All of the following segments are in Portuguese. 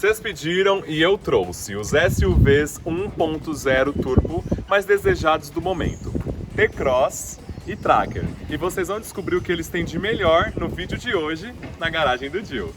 Vocês pediram e eu trouxe os SUVs 1.0 Turbo mais desejados do momento, T-Cross e Tracker. E vocês vão descobrir o que eles têm de melhor no vídeo de hoje na garagem do Gil.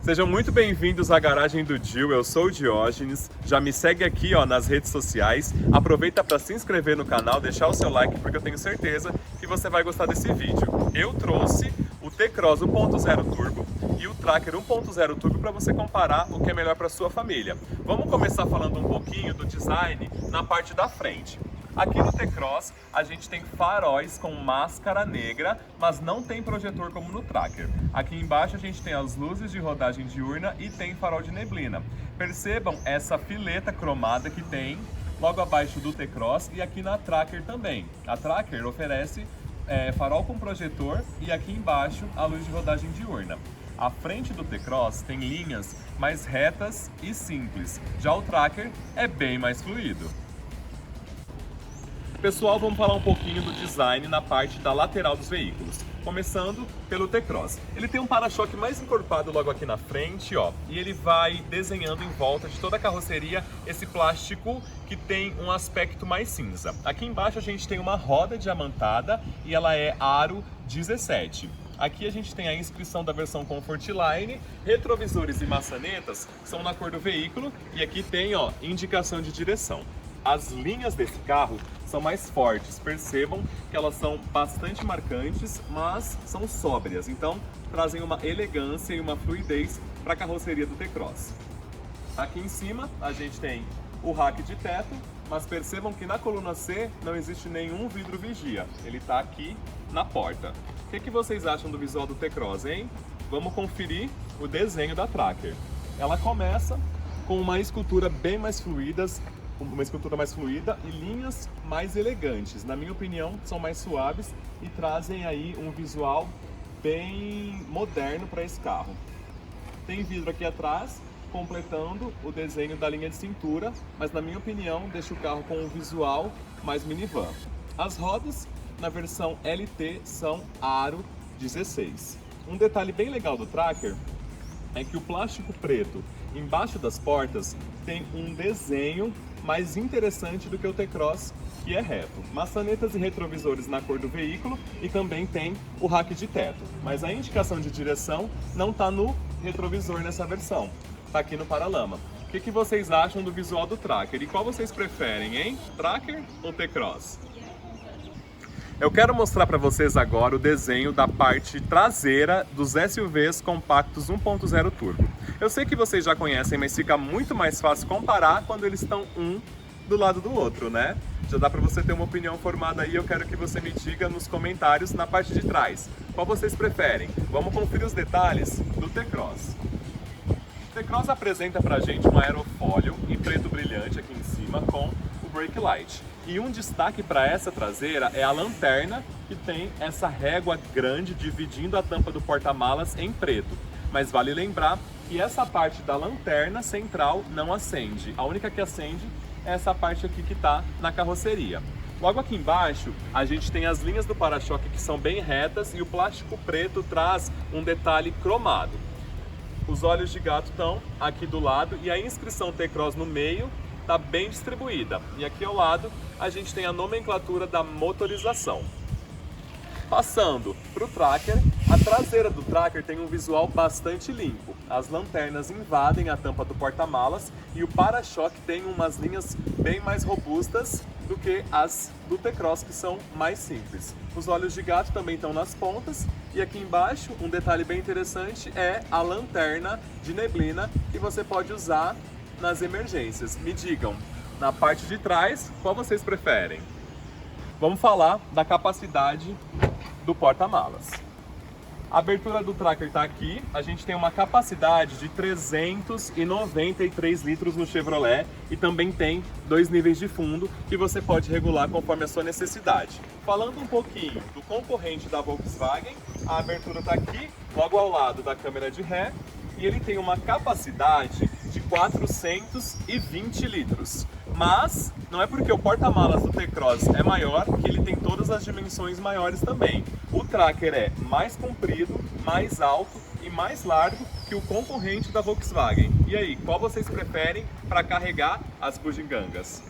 Sejam muito bem-vindos à garagem do Gil, eu sou o Diógenes, já me segue aqui nas redes sociais, aproveita para se inscrever no canal, deixar o seu like porque eu tenho certeza que você vai gostar desse vídeo. Eu trouxe o T-Cross 1.0 Turbo e o Tracker 1.0 Turbo para você comparar o que é melhor para sua família. Vamos começar falando um pouquinho do design na parte da frente. Aqui no T-Cross a gente tem faróis com máscara negra, mas não tem projetor como no Tracker. Aqui embaixo a gente tem as luzes de rodagem diurna e tem farol de neblina. Percebam essa fileta cromada que tem logo abaixo do T-Cross e aqui na Tracker também. A Tracker oferece farol com projetor e aqui embaixo a luz de rodagem diurna. A frente do T-Cross tem linhas mais retas e simples, já o Tracker é bem mais fluido. Pessoal, vamos falar um pouquinho do design na parte da lateral dos veículos. Começando pelo T-Cross. Ele tem um para-choque mais encorpado logo aqui na frente, e ele vai desenhando em volta de toda a carroceria esse plástico que tem um aspecto mais cinza. Aqui embaixo a gente tem uma roda diamantada e ela é aro 17. Aqui a gente tem a inscrição da versão Comfortline, retrovisores e maçanetas são na cor do veículo e aqui tem indicação de direção. As linhas desse carro são mais fortes, percebam que elas são bastante marcantes, mas são sóbrias, então trazem uma elegância e uma fluidez para a carroceria do T-Cross. Aqui em cima a gente tem o rack de teto, mas percebam que na coluna C não existe nenhum vidro vigia, ele está aqui na porta. O que vocês acham do visual do T-Cross, hein? Vamos conferir o desenho da Tracker. Ela começa com uma escultura bem mais fluida, e linhas mais elegantes. Na minha opinião, são mais suaves e trazem aí um visual bem moderno para esse carro. Tem vidro aqui atrás, completando o desenho da linha de cintura, mas na minha opinião, deixa o carro com um visual mais minivan. As rodas, na versão LT, são aro 16. Um detalhe bem legal do Tracker é que o plástico preto embaixo das portas tem um desenho mais interessante do que o T-Cross, que é reto. Maçanetas e retrovisores na cor do veículo e também tem o rack de teto. Mas a indicação de direção não está no retrovisor nessa versão, está aqui no paralama. O que vocês acham do visual do Tracker e qual vocês preferem, hein? Tracker ou T-Cross? Eu quero mostrar para vocês agora o desenho da parte traseira dos SUVs compactos 1.0 Turbo. Eu sei que vocês já conhecem, mas fica muito mais fácil comparar quando eles estão um do lado do outro, né? Já dá para você ter uma opinião formada aí, eu quero que você me diga nos comentários na parte de trás. Qual vocês preferem? Vamos conferir os detalhes do T-Cross. O T-Cross apresenta pra gente um aerofólio em preto brilhante aqui em cima com o brake light. E um destaque para essa traseira é a lanterna, que tem essa régua grande dividindo a tampa do porta-malas em preto. Mas vale lembrar que essa parte da lanterna central não acende. A única que acende é essa parte aqui que está na carroceria. Logo aqui embaixo, a gente tem as linhas do para-choque que são bem retas e o plástico preto traz um detalhe cromado. Os olhos de gato estão aqui do lado e a inscrição T-Cross no meio está bem distribuída. E aqui ao lado a gente tem a nomenclatura da motorização. Passando para o Tracker, a traseira do Tracker tem um visual bastante limpo. As lanternas invadem a tampa do porta-malas e o para-choque tem umas linhas bem mais robustas do que as do T-Cross, que são mais simples. Os olhos de gato também estão nas pontas e aqui embaixo um detalhe bem interessante é a lanterna de neblina que você pode usar nas emergências. Me digam, na parte de trás, qual vocês preferem? Vamos falar da capacidade do porta-malas. A abertura do Tracker está aqui, a gente tem uma capacidade de 393 litros no Chevrolet e também tem 2 níveis de fundo que você pode regular conforme a sua necessidade. Falando um pouquinho do concorrente da Volkswagen, a abertura está aqui, logo ao lado da câmera de ré, e ele tem uma capacidade de 420 litros. Mas não é porque o porta-malas do T-Cross é maior que ele tem todas as dimensões maiores também. O Tracker é mais comprido, mais alto e mais largo que o concorrente da Volkswagen. E aí, qual vocês preferem para carregar as bugigangas?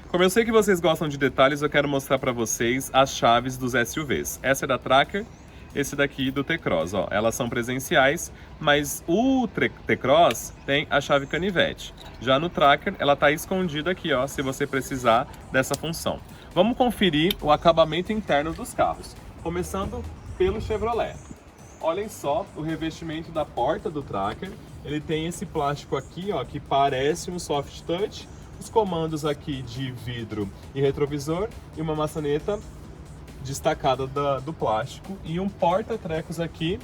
Como eu sei que vocês gostam de detalhes, eu quero mostrar para vocês as chaves dos SUVs. Essa é da Tracker, esse daqui do T-Cross, ó. Elas são presenciais, mas o T-Cross tem a chave canivete. Já no Tracker, ela está escondida aqui, ó, se você precisar dessa função. Vamos conferir o acabamento interno dos carros, começando pelo Chevrolet. Olhem só o revestimento da porta do Tracker. Ele tem esse plástico aqui, ó, que parece um soft touch. Os comandos aqui de vidro e retrovisor e uma maçaneta destacada do plástico e um porta-trecos aqui,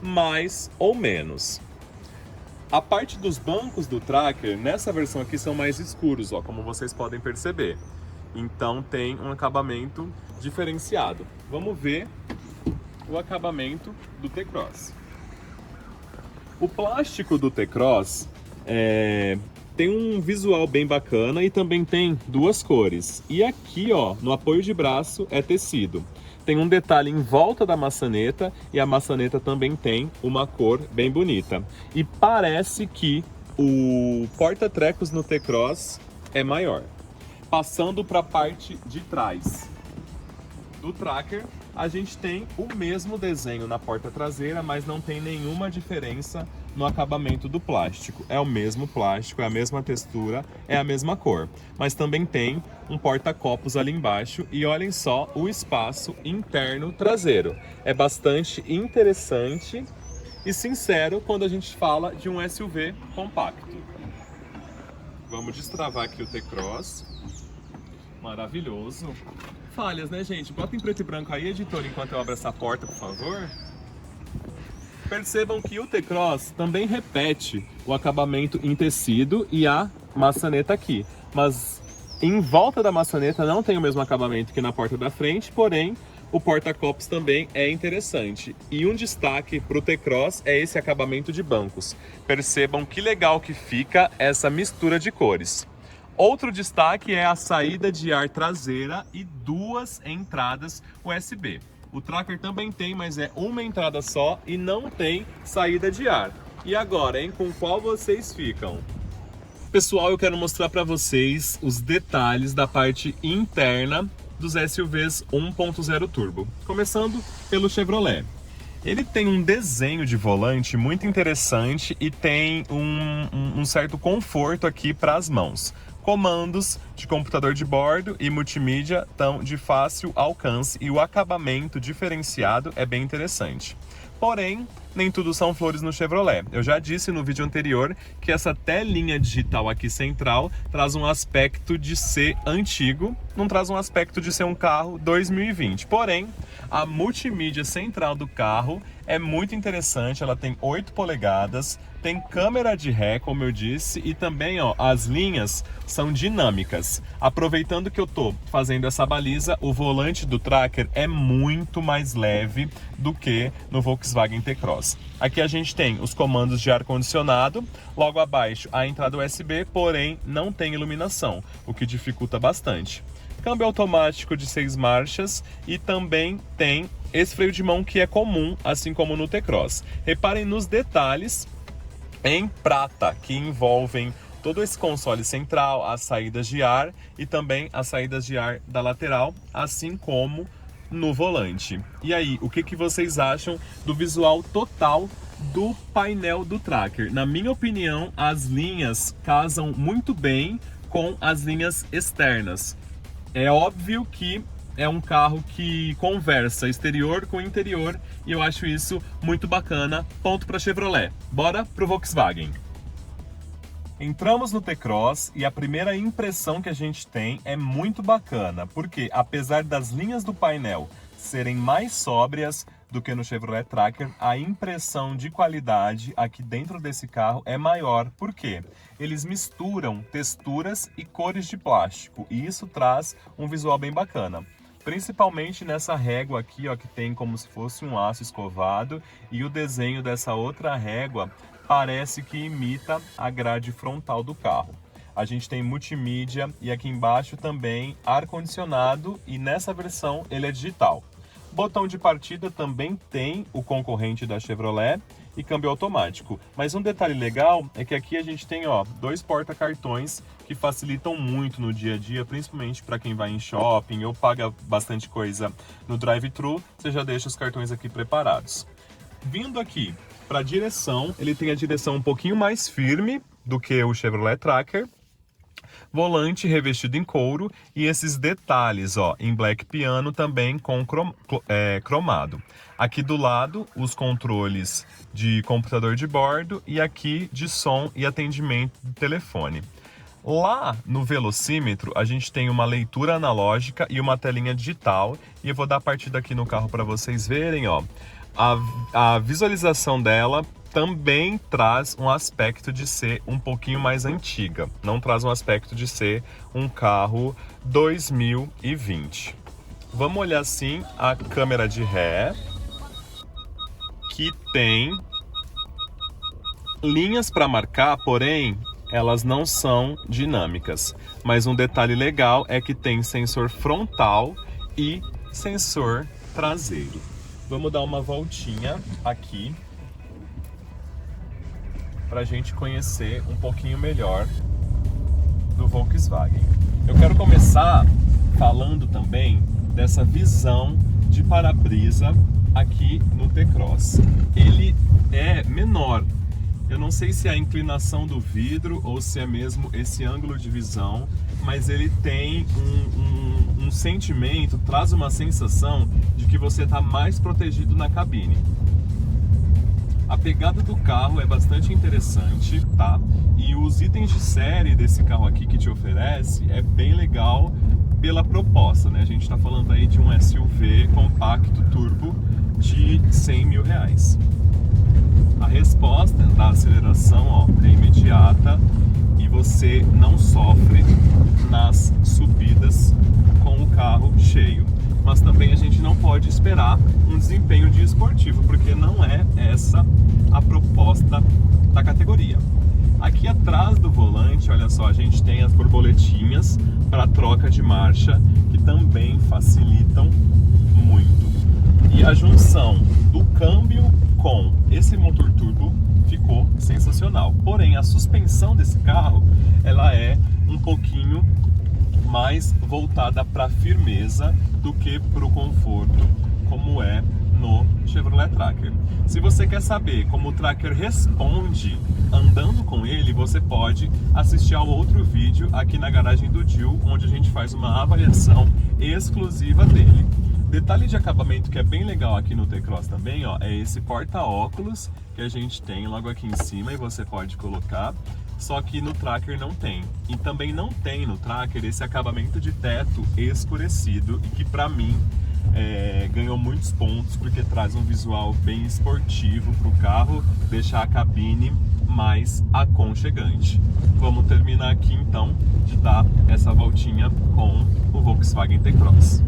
mais ou menos. A parte dos bancos do Tracker, nessa versão aqui, são mais escuros, ó, como vocês podem perceber. Então tem um acabamento diferenciado. Vamos ver o acabamento do T-Cross. O plástico do T-Cross tem um visual bem bacana e também tem duas cores. E aqui, ó, no apoio de braço é tecido. Tem um detalhe em volta da maçaneta e a maçaneta também tem uma cor bem bonita. E parece que o porta-trecos no T-Cross é maior. Passando para a parte de trás do Tracker, a gente tem o mesmo desenho na porta traseira, mas não tem nenhuma diferença no acabamento do plástico. É o mesmo plástico, é a mesma textura, é a mesma cor. Mas também tem um porta-copos ali embaixo e olhem só o espaço interno traseiro. É bastante interessante e sincero quando a gente fala de um SUV compacto. Vamos destravar aqui o T-Cross. Maravilhoso. Falhas, né, gente? Bota em preto e branco aí, editor, enquanto eu abro essa porta, por favor. Percebam que o T-Cross também repete o acabamento em tecido e a maçaneta aqui. Mas em volta da maçaneta não tem o mesmo acabamento que na porta da frente, porém o porta-copos também é interessante. E um destaque para o T-Cross é esse acabamento de bancos. Percebam que legal que fica essa mistura de cores. Outro destaque é a saída de ar traseira e duas entradas USB. O Tracker também tem, mas é uma entrada só e não tem saída de ar. E agora, hein? Com qual vocês ficam? Pessoal, eu quero mostrar para vocês os detalhes da parte interna dos SUVs 1.0 Turbo. Começando pelo Chevrolet. Ele tem um desenho de volante muito interessante e tem um certo conforto aqui para as mãos. Comandos de computador de bordo e multimídia estão de fácil alcance e o acabamento diferenciado é bem interessante. Porém, nem tudo são flores no Chevrolet. Eu já disse no vídeo anterior que essa telinha digital aqui central traz um aspecto de ser antigo, não traz um aspecto de ser um carro 2020. Porém, a multimídia central do carro é muito interessante, ela tem 8 polegadas, tem câmera de ré, como eu disse, e também, ó, as linhas são dinâmicas. Aproveitando que eu tô fazendo essa baliza, o volante do Tracker é muito mais leve do que no Volkswagen T-Cross. Aqui a gente tem os comandos de ar-condicionado, logo abaixo a entrada USB, porém não tem iluminação, o que dificulta bastante. Câmbio automático de 6 marchas e também tem esse freio de mão que é comum, assim como no T-Cross. Reparem nos detalhes em prata, que envolvem todo esse console central, as saídas de ar e também as saídas de ar da lateral, assim como no volante. E aí, o que vocês acham do visual total do painel do Tracker? Na minha opinião, as linhas casam muito bem com as linhas externas. É óbvio que é um carro que conversa exterior com interior e eu acho isso muito bacana. Ponto para Chevrolet. Bora pro Volkswagen. Entramos no T-Cross e a primeira impressão que a gente tem é muito bacana, porque apesar das linhas do painel serem mais sóbrias do que no Chevrolet Tracker, a impressão de qualidade aqui dentro desse carro é maior. Por quê? Eles misturam texturas e cores de plástico e isso traz um visual bem bacana. Principalmente nessa régua aqui, ó, que tem como se fosse um aço escovado, e o desenho dessa outra régua parece que imita a grade frontal do carro. A gente tem multimídia e aqui embaixo também ar-condicionado, e nessa versão ele é digital. Botão de partida também tem o concorrente da Chevrolet e câmbio automático. Mas um detalhe legal é que aqui a gente tem, ó, 2 porta-cartões que facilitam muito no dia a dia, principalmente para quem vai em shopping ou paga bastante coisa no drive-thru, você já deixa os cartões aqui preparados. Vindo aqui para a direção, ele tem a direção um pouquinho mais firme do que o Chevrolet Tracker. Volante revestido em couro e esses detalhes, ó, em black piano também com cromado. Aqui do lado, os controles de computador de bordo e aqui de som e atendimento de telefone. Lá no velocímetro, a gente tem uma leitura analógica e uma telinha digital, e eu vou dar partida aqui no carro para vocês verem, ó. A visualização dela também traz um aspecto de ser um pouquinho mais antiga, não traz um aspecto de ser um carro 2020. Vamos olhar assim a câmera de ré, que tem linhas para marcar, porém elas não são dinâmicas. Mas um detalhe legal é que tem sensor frontal e sensor traseiro. Vamos dar uma voltinha aqui para a gente conhecer um pouquinho melhor do Volkswagen. Eu quero começar falando também dessa visão de para-brisa aqui no T-Cross. Ele é menor. Eu não sei se é a inclinação do vidro ou se é mesmo esse ângulo de visão, mas ele tem um sentimento, traz uma sensação de que você está mais protegido na cabine. A pegada do carro é bastante interessante, tá? E os itens de série desse carro aqui que te oferece é bem legal pela proposta, né? A gente está falando aí de um SUV compacto turbo de R$100 mil. A resposta da aceleração, ó, é imediata e você não sofre nas subidas com o carro cheio. Mas também a gente não pode esperar um desempenho de esportivo, porque não é essa a proposta da categoria. Aqui atrás do volante, olha só, a gente tem as borboletinhas para troca de marcha, que também facilitam muito. E a junção do câmbio com esse motor turbo ficou sensacional. Porém, a suspensão desse carro, ela é um pouquinho mais voltada para firmeza do que para o conforto, como é no Chevrolet Tracker. Se você quer saber como o Tracker responde andando com ele, você pode assistir ao outro vídeo aqui na garagem do Dil, onde a gente faz uma avaliação exclusiva dele. Detalhe de acabamento que é bem legal aqui no T-Cross também, ó, é esse porta-óculos que a gente tem logo aqui em cima e você pode colocar. Só que no Tracker não tem. E também não tem no Tracker esse acabamento de teto escurecido, e que para mim ganhou muitos pontos, porque traz um visual bem esportivo para o carro, deixar a cabine mais aconchegante. Vamos terminar aqui então de dar essa voltinha com o Volkswagen T-Cross.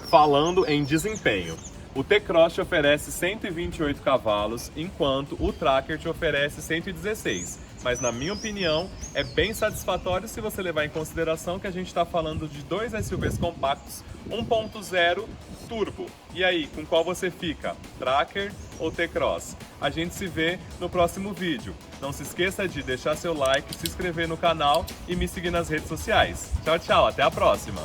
Falando em desempenho, o T-Cross te oferece 128 cavalos, enquanto o Tracker te oferece 116. Mas na minha opinião, é bem satisfatório se você levar em consideração que a gente está falando de dois SUVs compactos 1.0 turbo. E aí, com qual você fica? Tracker ou T-Cross? A gente se vê no próximo vídeo. Não se esqueça de deixar seu like, se inscrever no canal e me seguir nas redes sociais. Tchau, tchau, até a próxima!